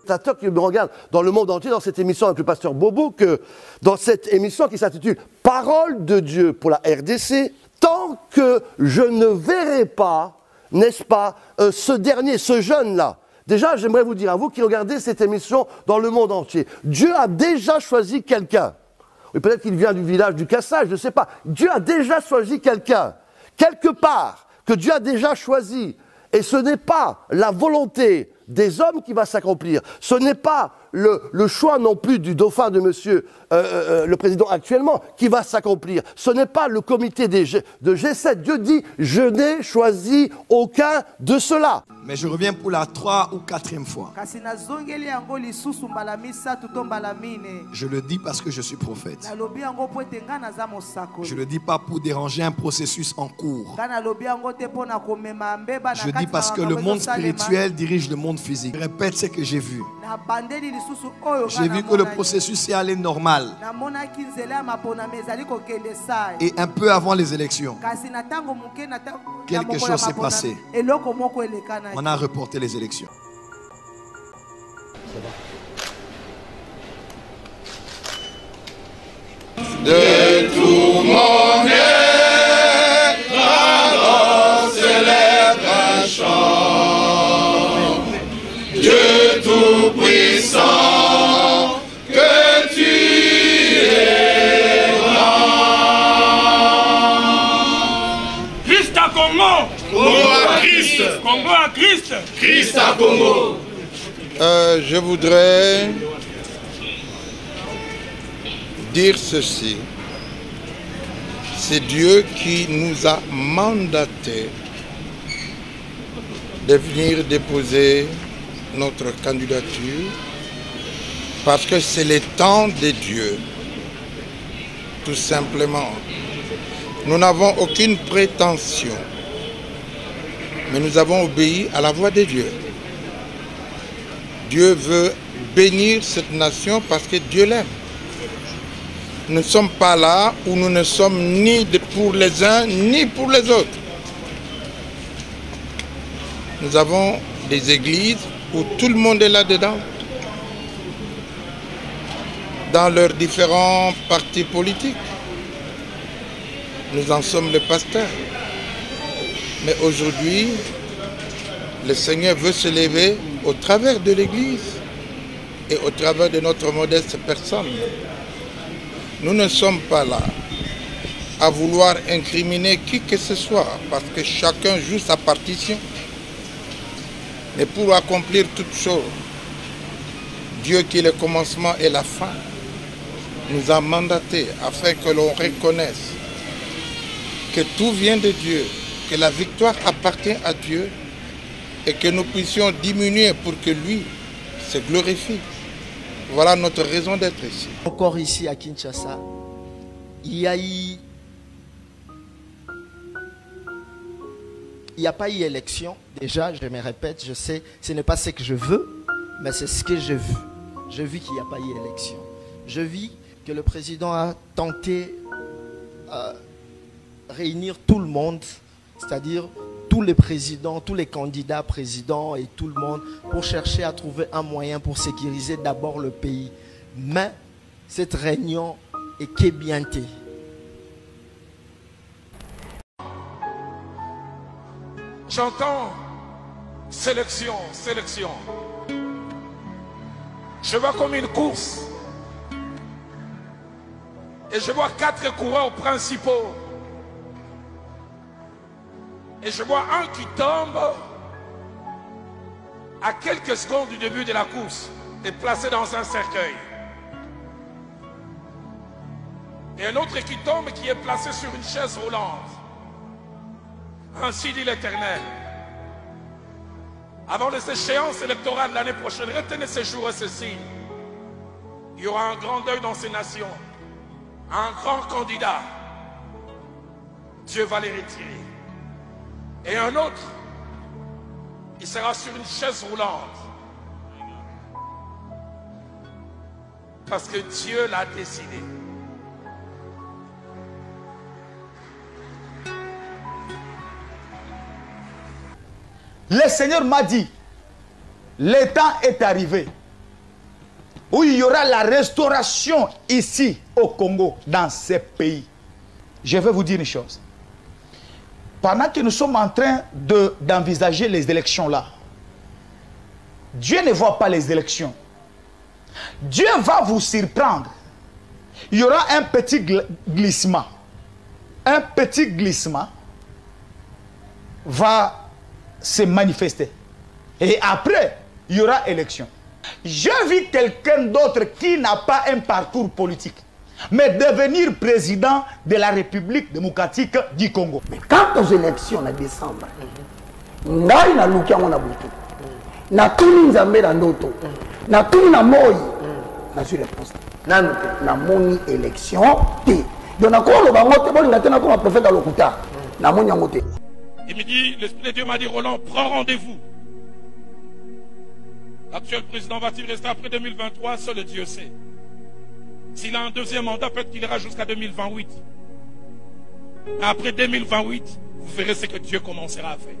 téléspectateurs qui me regardent dans le monde entier, dans cette émission avec le pasteur Bobo, que dans cette émission qui s'intitule « Parole de Dieu pour la RDC », tant que je ne verrai pas, n'est-ce pas, ce jeune-là. Déjà, j'aimerais vous dire, à vous qui regardez cette émission dans le monde entier, Dieu a déjà choisi quelqu'un. Oui, peut-être qu'il vient du village du Cassage, je ne sais pas. Dieu a déjà choisi quelqu'un, quelque part, que Dieu a déjà choisi. Et ce n'est pas la volonté des hommes qui va s'accomplir. Ce n'est pas le choix non plus du dauphin de monsieur le président actuellement qui va s'accomplir. Ce n'est pas le comité de G7. Dieu dit, je n'ai choisi aucun de cela. Mais je reviens pour la 3e ou 4e fois. Je le dis parce que je suis prophète. Je ne le dis pas pour déranger un processus en cours. Je dis parce que le monde spirituel dirige le monde physique. Je répète ce que j'ai vu. J'ai vu que le processus est allé normal. Et un peu avant les élections, quelque chose s'est passé. On a reporté les élections. De tout mon être, alors s'élève un chant. Dieu tout-puissant, que tu es grand. Christ à Congo. Congo à Christ. Congo à Christ. Christ à Congo. Je voudrais dire ceci. C'est Dieu qui nous a mandatés de venir déposer notre candidature parce que c'est le temps de Dieu, tout simplement. Nous n'avons aucune prétention, mais nous avons obéi à la voix de Dieu. Dieu veut bénir cette nation parce que Dieu l'aime. Nous ne sommes pas là où nous ne sommes ni pour les uns ni pour les autres. Nous avons des églises où tout le monde est là-dedans, dans leurs différents partis politiques. Nous en sommes les pasteurs. Mais aujourd'hui, le Seigneur veut se lever au travers de l'Église et au travers de notre modeste personne. Nous ne sommes pas là à vouloir incriminer qui que ce soit, parce que chacun joue sa partition. Mais pour accomplir toutes choses, Dieu qui est le commencement et la fin, nous a mandatés afin que l'on reconnaisse que tout vient de Dieu, que la victoire appartient à Dieu et que nous puissions diminuer pour que lui se glorifie. Voilà notre raison d'être ici. Encore ici à Kinshasa, il n'y a pas eu élection. Déjà, je me répète, je sais, ce n'est pas ce que je veux, mais c'est ce que j'ai vu. J'ai vu qu'il n'y a pas eu élection. Je vis que le président a tenté réunir tout le monde, c'est-à-dire tous les présidents, tous les candidats présidents et tout le monde pour chercher à trouver un moyen pour sécuriser d'abord le pays. Mais cette réunion est qu'ébientée. J'entends sélection, sélection. Je vois comme une course. Et je vois 4 coureurs principaux. Et je vois un qui tombe à quelques secondes du début de la course et placé dans un cercueil. Et un autre qui tombe qui est placé sur une chaise roulante. Ainsi dit l'Éternel. Avant les échéances électorales de l'année prochaine, retenez ces jours et ces signes. Il y aura un grand deuil dans ces nations. Un grand candidat. Dieu va les retirer. Et un autre, il sera sur une chaise roulante. Parce que Dieu l'a décidé. Le Seigneur m'a dit, le temps est arrivé. où il y aura la restauration ici au Congo, dans ces pays. Je vais vous dire une chose. Pendant que nous sommes en train d'envisager les élections là, Dieu ne voit pas les élections. Dieu va vous surprendre. Il y aura un petit glissement. Un petit glissement va se manifester. Et après, il y aura élection. J'ai vu quelqu'un d'autre qui n'a pas un parcours politique, mais devenir président de la République démocratique du Congo. Mais quant aux élections en décembre, ngai na lukia mona butu. Na tuni nzambe na ndoto. Na tuni na moi. Na sur réponse. Na moni élection té. Donc na ko lo bango té bolinga té na ko prophète à lokuta. Na moni yango té. Il me dit, l'Esprit de Dieu m'a dit, Roland, prends rendez-vous. L'actuel président va-t-il rester après 2023? Seul Dieu sait. S'il a un deuxième mandat, peut-être qu'il ira jusqu'à 2028. Après 2028, vous verrez ce que Dieu commencera à faire.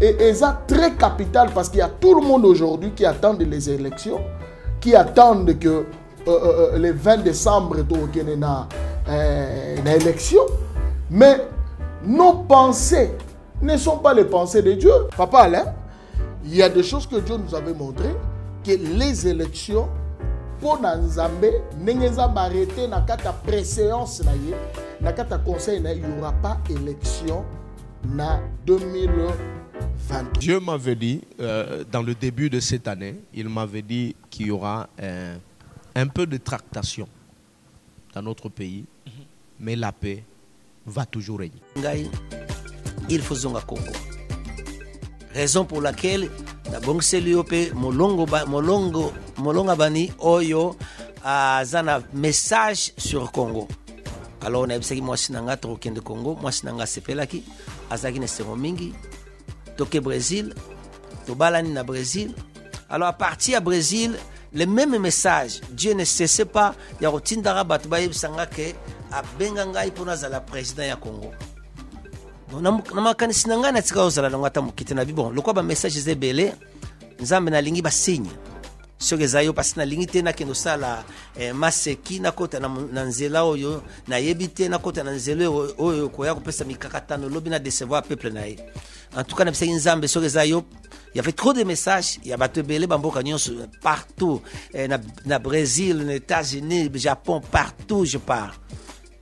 Et ça très capital parce qu'il y a tout le monde aujourd'hui qui attend les élections, qui attendent que le 20 décembre, il y ait une élection. Mais nos pensées ne sont pas les pensées de Dieu. Papa Alain, il y a des choses que Dieu nous avait montrées, que les élections, pour Nzambe, n'engeza arrêté na kata préséance na yé, na kata conseil na il n'y aura pas élection na 2020. Dieu m'avait dit, dans le début de cette année, il m'avait dit qu'il y aura un peu de tractation dans notre pays, mais la paix va toujours régner. Il faut zonga Congo. Raison pour laquelle Nabong Seliope Molonga Bani Oyo a un message sur Congo. Alors on a dit moi sinanga troken de Congo, moi sinanga sepelaki, azaki ne sero mingi, toke Brésil, to balani na Brésil. Alors à partir à Brésil, le même message, Dieu ne cesse pas ya rotindara batuba yebsanga ke a benganga ipona za la président ya Congo. Namakanisi nanga na tika ozala ngata mukite na bibo lokwa ba message zebele nzambe na lingi ba signe soke zayo pasi na lingi te na kendo sala maseki na kota na nzela oyo na yebite na kota na nzela oyo koya kopesa mikakatano lobi na décevoir peuple na ye. En tout cas na bisaki nzambe soke zayo il y avait trop de messages, il y a bateau belé bamboka nyonso partout na Brésil, les États-Unis, Japon, partout je pars.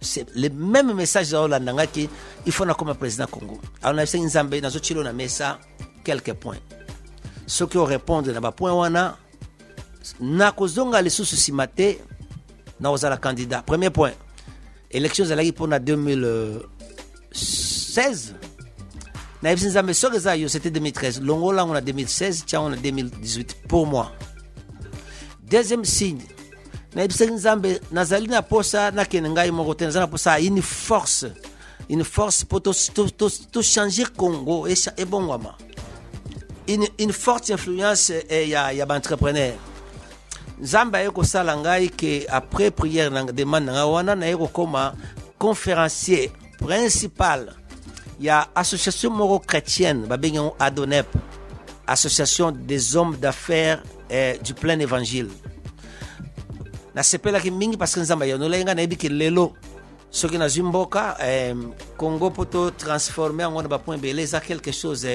C'est le même message dans l'Andanga qui il faut comme président Congo. Alors on a essayé Nzambe dans autre na mesa quelques points. Ceux qui répondent na ba point wana na kozonga les sous simate na ozala candidat. Premier point. Élection zalaki pour na 2016. Na Nzambe soka yo c'était 2013. Longola on a 2016, Tchao on a 2018 pour moi. Deuxième signe. Na ibisaki Nzambe nazali na posa na kenengai moko te nazali na posa une force pour to changer Congo et bongwama une forte influence ya ba entrepreneur Nzambe ayeko sala ngai que après prière na demande na wana na yeko koma conférencier principal ya association moro chrétienne ba benyo Adonep, association des hommes d'affaires du plein évangile. Na sepela ki mingi parce que Nzamba yonolenga na ebiki lelo soki na zimboka Congo poto transformer en ba point belé ça quelque chose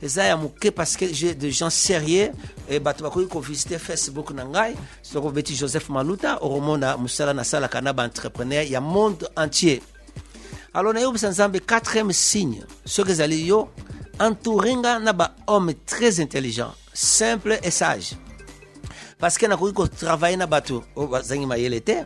ça ya muke parce que j'ai des gens sérieux et batu bakoki ko visiter Facebook na ngai soko beti Joseph Maluta oromona musala na sala kana ba entrepreneur ya monde entier. Alors na yo Nzambe quatrième signe soki zali yo entourenga na ba homme très intelligent, simple et sage. Parce que na ko travailler na bateau o bazangi mayele te il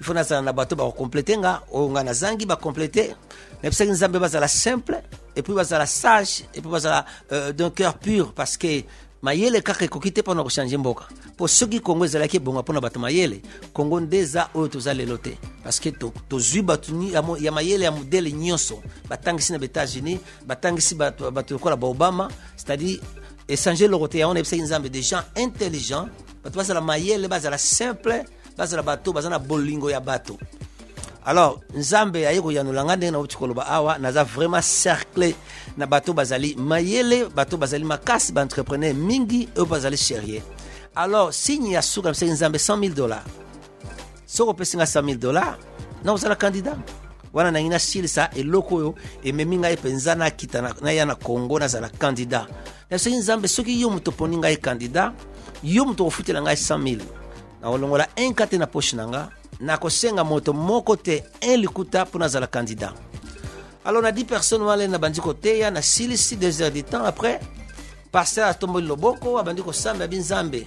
faut na na bateau ba compléter nga o nga na zangi ba compléter mais parce que Nzambe bazala simple et puis bazala sage et puis bazala d'un cœur pur parce que mayele kaka kokite pour na changer mboka pour ceux qui Congo zala ki bonga pour na bateau mayele Congo ndeza o to za lelote parce que to zui batuni ya mayele ya modèle nyonso batangisi na États-Unis batangisi bateau ko la Obama c'est-à-dire échanger le côté on est Nzambe des gens intelligents parce la mayele bazala simple bazala bateau bazana bolingo ya bateau. Alors Nzambe ayeko yanulanga ndenge na utikoloba awa naza vraiment cerclé na bateau bazali mayele bateau bazali makasi ba entrepreneur mingi e bazali sérieux. alors signe ya suka mseki nzambe $100,000 soko pesinga $100,000 na uzala candidat wana nangina silisa eloko oyo ememi ngai penza na kita na ya na Congo na zala candidat na mseki nzambe soki yo muto poni ngai candidat yo muto ofutela ngai $100,000 na olongola 1 kate na poche nanga na kosenga moto moko te 1 likuta pour nazala candidat. Alors on a 10 personnes wale na bandi koteya na silisi 2 heures de temps après pasteur atomboli loboko abandi kosamba binzambe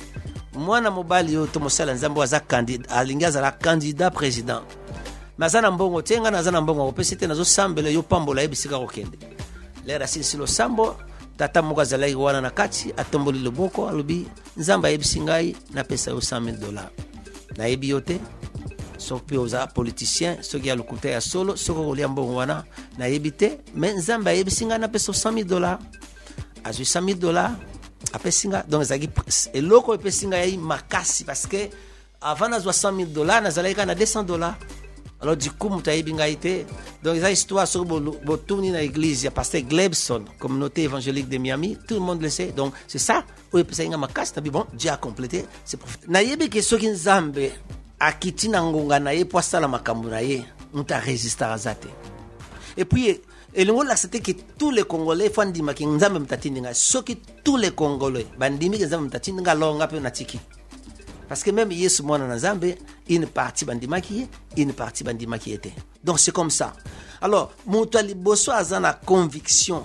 mwana mobali yo tomosala nzambe waza candidat alinga zala candidat président mazana mbongo tenga na zana mbongo opesite nazo sambele yo pambola ebisika kokende lera silisi lo sambo tata moko zala wana na kati atomboli loboko alobi nzamba ebisingai na pesa yo $100,000 na ebi yote soki oza politicien soki ya lokuta ya solo soki olia mbongo wana na ebite mais nzamba ebisinga na pesa $100,000 azwi $100,000 apesinga donc ezaki eloko epesinga yai makasi parce que avant nazwa $100,000 nazalaki na $200. Alors du coup muta yebi ngai te donc eza histoire soki botuni na église ya pasteur Glebson communauté évangélique de Miami, tout le monde le sait, donc c'est ça oyo epesaki nga makasi nabi bon Dieu a complété c'est prophète nayebi ke soki nzambe akiti na ngonga na ye po asala makambo na ye muta résistara za te et puis elingo l'accepter que tous les Congolais font ndima ki nzambe mtatindi nga soki tous les Congolais bandimi ke nzambe mtatindi nga longa pe na tiki parce que même Yesu mwana na nzambe une partie bandima ki une partie bandima ki était donc c'est comme ça. Alors mutu aliboso azana conviction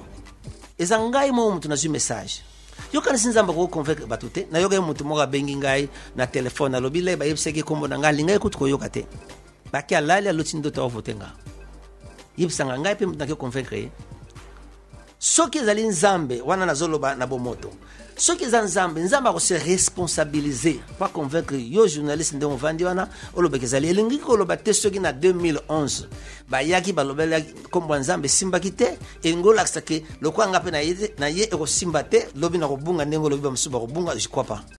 ezangai mo mutu na zu message yo kana sinzamba ko convaincre batute na yoga mutu moga bengi ngai na téléphone alobi le ba yebiseki kombo na ngai lingai kutuko yoka te baki alali alotindo to votenga yebisanga ngai pe mutu na ko convaincre soki ezali nzambe wana nazoloba na bomoto soki eza nzambe ako se responsabiliser pas convaincre yo journaliste nde ovandi wana olobeka ezali elingi koloba te soki na 2011 bayaki balobela kombo nzambe simbaki te elingi olakisa ke lokwanga pe na ye ekosimba te lobi na kobunga ndenge lobi bamusu bakobunga je crois pas